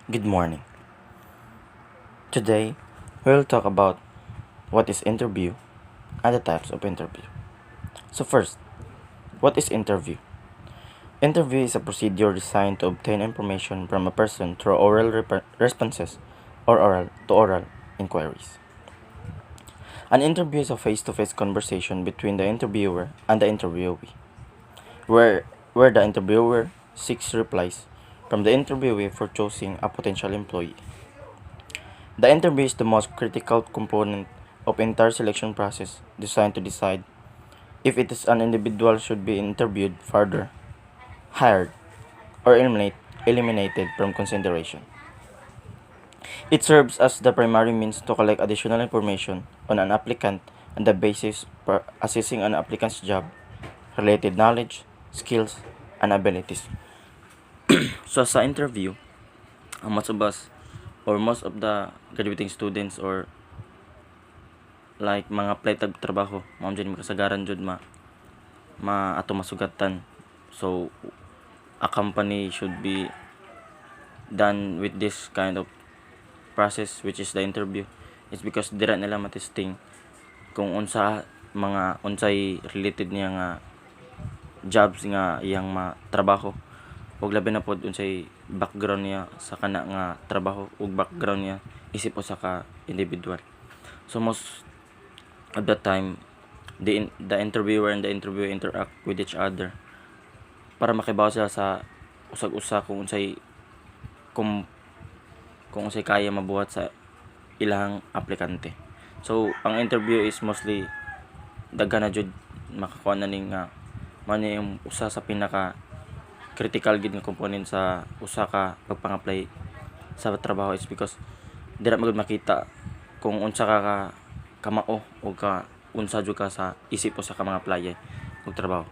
Good morning. Today, we'll talk about what is interview and the types of interview. So first, what is interview? Interview is a procedure designed to obtain information from a person through oral responses or oral to oral inquiries. An interview is a face-to-face conversation between the interviewer and the interviewee, where the interviewer seeks replies from the interviewee for choosing a potential employee. The interview is the most critical component of entire selection process designed to decide if it is an individual should be interviewed further, hired, or eliminated from consideration. It serves as the primary means to collect additional information on an applicant and the basis for assessing an applicant's job, related knowledge, skills, and abilities. So sa interview, most of us or most of the graduating students or like mga apply tag trabaho mao jud kasagaran jud ato masugatan. So a company should be done with this kind of process, which is the interview. It's because dira nila matesting kung unsay related niya nga jobs nga iyang matrabaho, ug labi na pod unsay background niya sa kana nga trabaho ug background niya isip usa ka individual. So most of the time, the interviewer and the interviewer interact with each other para makibaw sila sa usag-usa kung kung unsay kaya mabuhat sa ilang aplikante. So ang interview is mostly daghan na jud makakuha na ning mao ni yung usa sa pinaka critical gid nga component sa usa ka pagpang-apply sa trabaho, is because dira magud makita kung unsa ka kamao o unsa jud ka sa isip usa ka mga applyer og trabaho.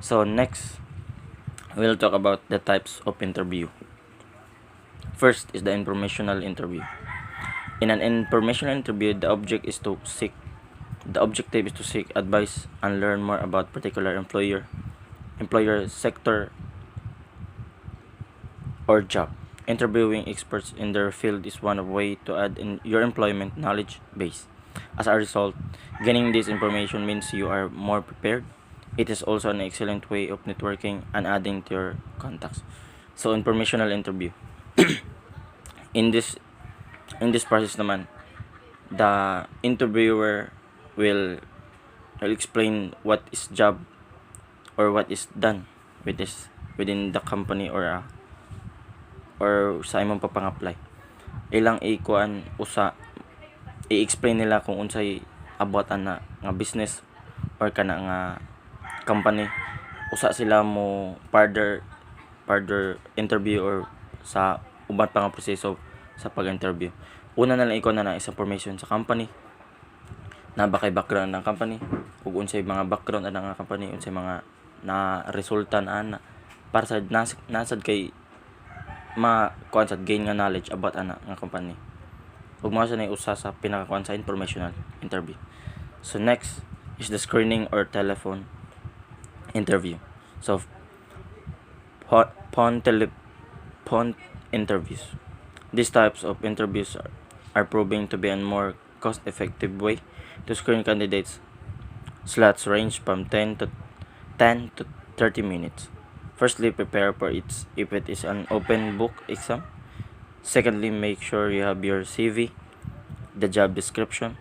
So next, we'll talk about the types of interview. First is the informational interview. In an informational interview, the objective is to seek advice and learn more about particular employer sector or job. Interviewing experts in their field is one way to add in your employment knowledge base. As a result, gaining this information means you are more prepared. It is also an excellent way of networking and adding to your contacts. So, informational interview. In this process naman, the interviewer will explain what is job or what is done with this within the company or sa imong papang-apply. Ilang i-explain nila kung unsay about ana nga business or kana nga company. Usa sila mo further interview or sa uban pa nga proseso sa pag-interview. Una na lang ikaw na is information sa company, na ba kay background ng company, ug unsay mga background ana nga company, unsay mga na resulta ana para sa nasad kay kuan sa gain nga knowledge about ana nga company. Ug mao sa usa sa pinakakuan sa informational interview. So next is the screening or telephone interview. So phone interviews. These types of interviews are proving to be a more cost-effective way to screen candidates. Slots range from 10 to 30 minutes. Firstly, prepare for it if it is an open book exam. Secondly, make sure you have your CV, the job description,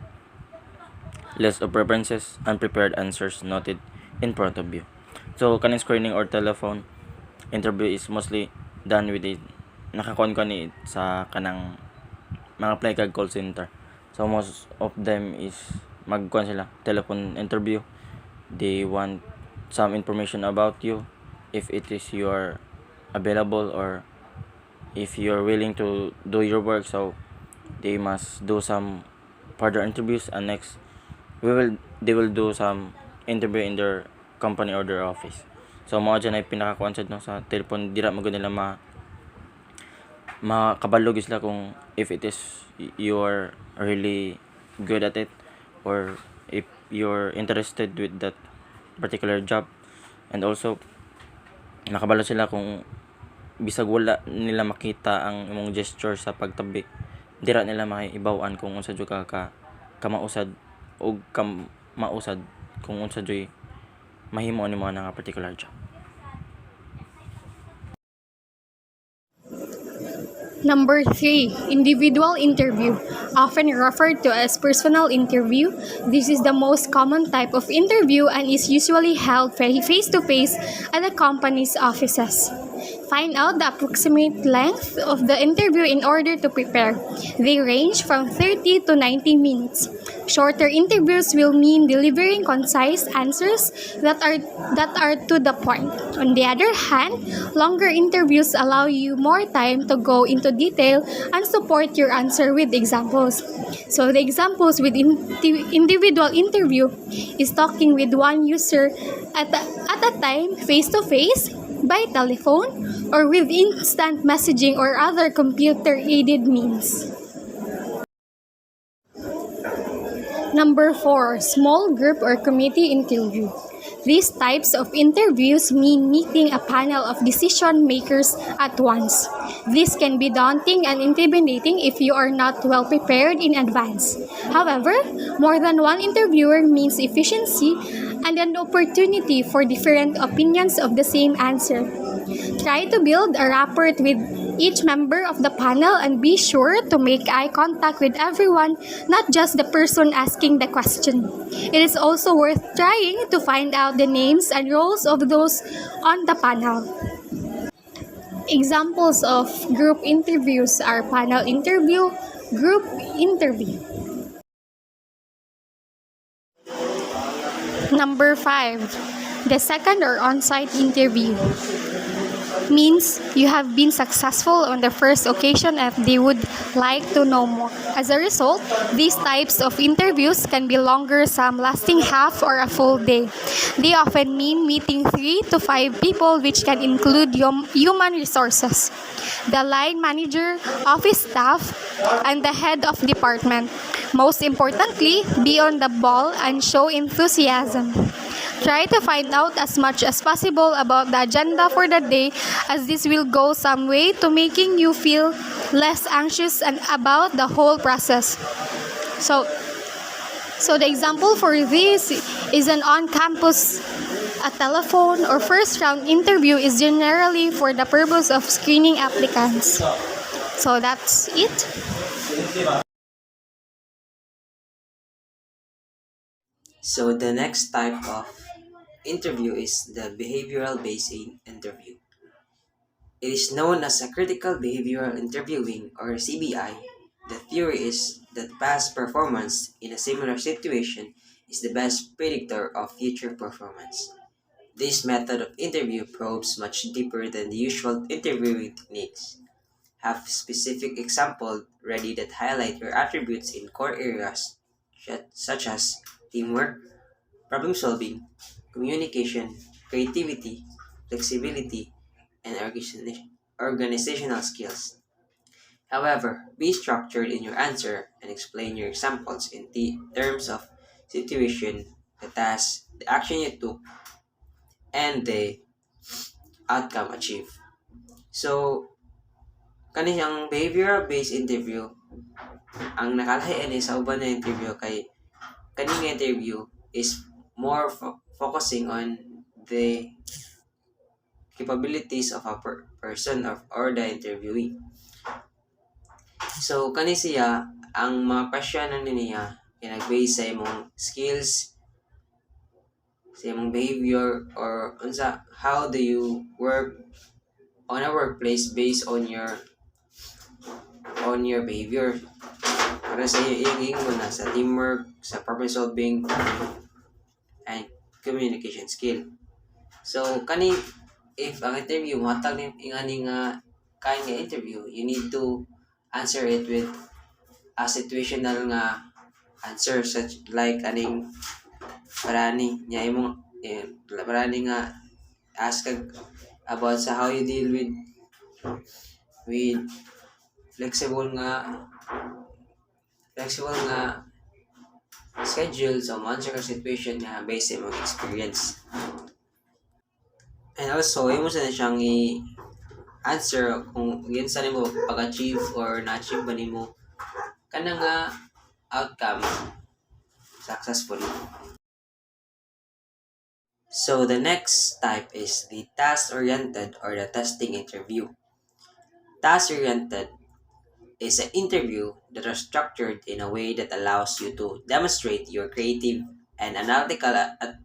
list of preferences, and prepared answers noted in front of you. So, kaning screening or telephone interview is mostly done with it. Nakakuan ko ni sa kanang mga apply kag call center. So, most of them is magkuan sila telephone interview. They want some information about you, if it is you are available or if you're willing to do your work. So they must do some further interviews, and next they will do some interview in their company or their office. So mao dyan ay pinakakuan sad no sa telephone, dira magud nila makabalog sila kung if it is you are really good at it or if you're interested with that particular job, and also nakabalo sila kung bisag wala nila makita ang imong gesture sa pagtabi, dira nila maibaw-an kung unsa jud ka kamausad o mausad kung unsa joy mahimo nimo nga particular job. Number 3, individual interview. Often referred to as personal interview, this is the most common type of interview and is usually held face-to-face at the company's offices. Find out the approximate length of the interview in order to prepare. They range from 30 to 90 minutes. Shorter interviews will mean delivering concise answers that are to the point. On the other hand, longer interviews allow you more time to go into detail and support your answer with examples. So the examples with individual interview is talking with one user at a time face to face, by telephone, or with instant messaging or other computer-aided means. Number 4, small group or committee interview. These types of interviews mean meeting a panel of decision makers at once. This can be daunting and intimidating if you are not well prepared in advance. However, more than one interviewer means efficiency and an opportunity for different opinions of the same answer. Try to build a rapport with each member of the panel and be sure to make eye contact with everyone, not just the person asking the question. It is also worth trying to find out the names and roles of those on the panel. Examples of group interviews are panel interview, group interview. Number 5, the second or on-site interview means you have been successful on the first occasion and they would like to know more. As a result, these types of interviews can be longer, some lasting half or a full day. They often mean meeting 3 to 5 people, which can include human resources, the line manager, office staff, and the head of department. Most importantly, be on the ball and show enthusiasm. Try to find out as much as possible about the agenda for the day, as this will go some way to making you feel less anxious and about the whole process. So the example for this is an on-campus a telephone or first round interview is generally for the purpose of screening applicants. So that's it. So the next type of interview is the behavioral-based interview. It is known as a critical behavioral interviewing or CBI. The theory is that past performance in a similar situation is the best predictor of future performance. This method of interview probes much deeper than the usual interviewing techniques. Have specific examples ready that highlight your attributes in core areas such as teamwork, problem solving, communication, creativity, flexibility, and organizational skills. However, be structured in your answer and explain your examples in terms of situation, the task, the action you took, and the outcome achieved. So, kaniyang behavioral-based interview, ang nakalahian sa uban na interview kay kaning interview is more focusing on the capabilities of a person or the interviewee. So, kani siya, ang mga question niya, kinag-base sa imong skills, sa imong behavior, or unsa, how do you work on a workplace based on your behavior. Para sa iyo na sa teamwork, sa problem solving, and communication skill. So, if ang interview mo, hatag ingani nga kain nga interview, you need to answer it with a situational nga answer, such like aning parani nya imong parani nga ask about sa how you deal with flexible nga schedule sa answer ka situation nga based sa imong experience. And also, imo sa siyang answer kung yun sa nimo pag-achieve or na-achieve ba nimo kana nga outcome successfully. So the next type is the task-oriented or the testing interview. Task-oriented is an interview that are structured in a way that allows you to demonstrate your creative and analytical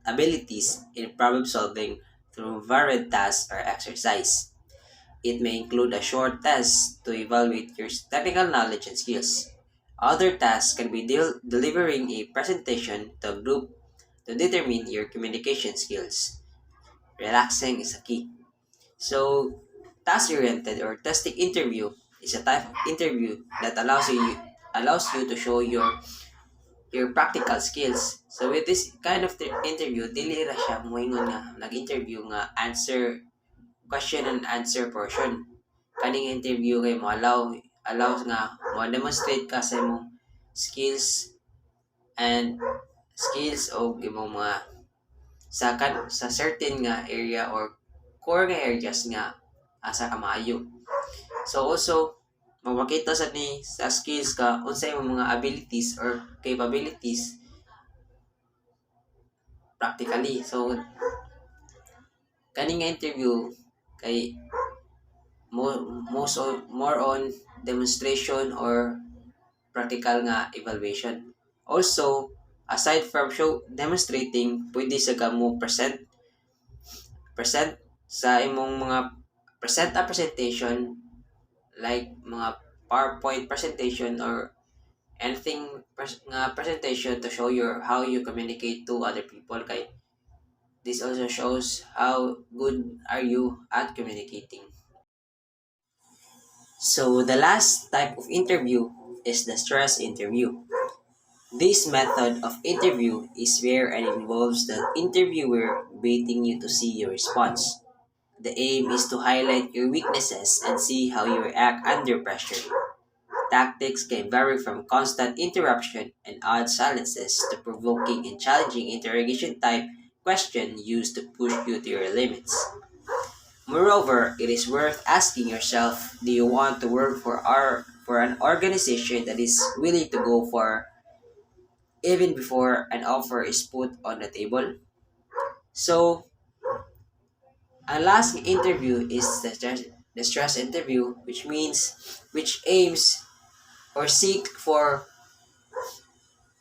abilities in problem solving through varied tasks or exercise. It may include a short test to evaluate your technical knowledge and skills. Other tasks can be delivering a presentation to a group to determine your communication skills. Relaxing is a key. So, task-oriented or testing interview is a type of interview that allows you to show your practical skills. So with this kind of interview, dili ra siya moingon nga nag-interview nga answer question and answer portion. Kaning interview kay mo allows nga mo demonstrate ka sa imong skills and skills o imong mga sa certain nga area or core nga areas nga asa ka maayo. So also mapakita sa ni sa skills ka unsay imong mga abilities or capabilities practically. So kani nga interview kay more on demonstration or practical nga evaluation. Also, aside from show demonstrating, pwede sa mo present sa imong mga present a presentation like mga PowerPoint presentation or anything nga presentation to show your how you communicate to other people kay this also shows how good are you at communicating. So the last type of interview is the stress interview. This method of interview is rare and involves the interviewer baiting you to see your response. The aim is to highlight your weaknesses and see how you react under pressure. Tactics can vary from constant interruption and odd silences to provoking and challenging interrogation type question used to push you to your limits. Moreover, it is worth asking yourself, do you want to work for an organization that is willing to go for even before an offer is put on the table? So, a last interview is the stress interview, which aims or seek for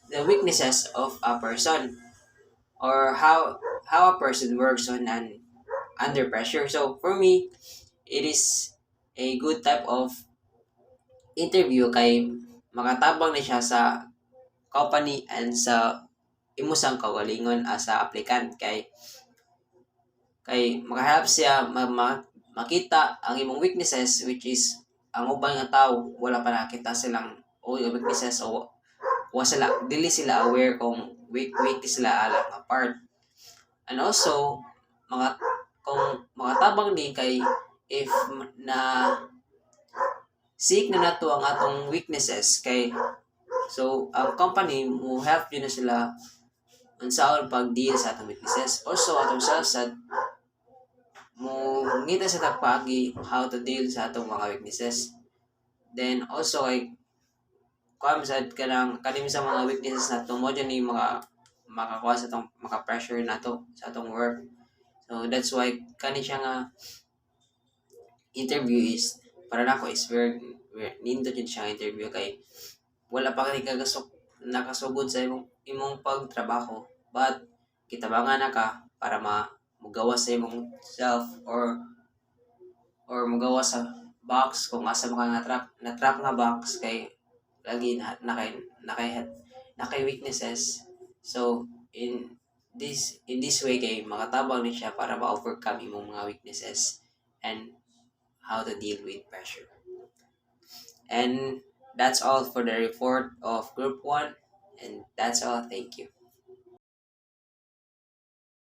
the weaknesses of a person or how a person works on an under pressure. So for me, it is a good type of interview kay makatabang na siya sa company and sa imusang kaugalingon as a applicant kay makahelp siya makita ang imong weaknesses which is ang ubang nga tao wala pa nakita silang weaknesses o wa sila dili sila aware kung weak sila alang nga part. And also mga kung makatabang ni kay if na seek na nato ang atong weaknesses kay so ang company mo help yun na sila unsaon pag-deal sa atong weaknesses. Also atong self-sad mo ngita sa tagpagi how to deal sa atong mga weaknesses. Then also kay kuan sad kanang kanim sa mga weaknesses nato mo dyan ni makakuha sa atong maka-pressure nato sa atong work. So that's why kani siya nga interview is para nako is very nindot yun siya interview kay wala pa kani nakasugod sa imong pagtrabaho but kitabangan na ka para magawa sa imong self or magawa sa box kung asa maka na trap nga box kay lagi nakay weaknesses. So in this way kay makatabang ni siya para ma-overcome imong mga weaknesses and how to deal with pressure. And that's all for the report of Group 1. And that's all. Thank you.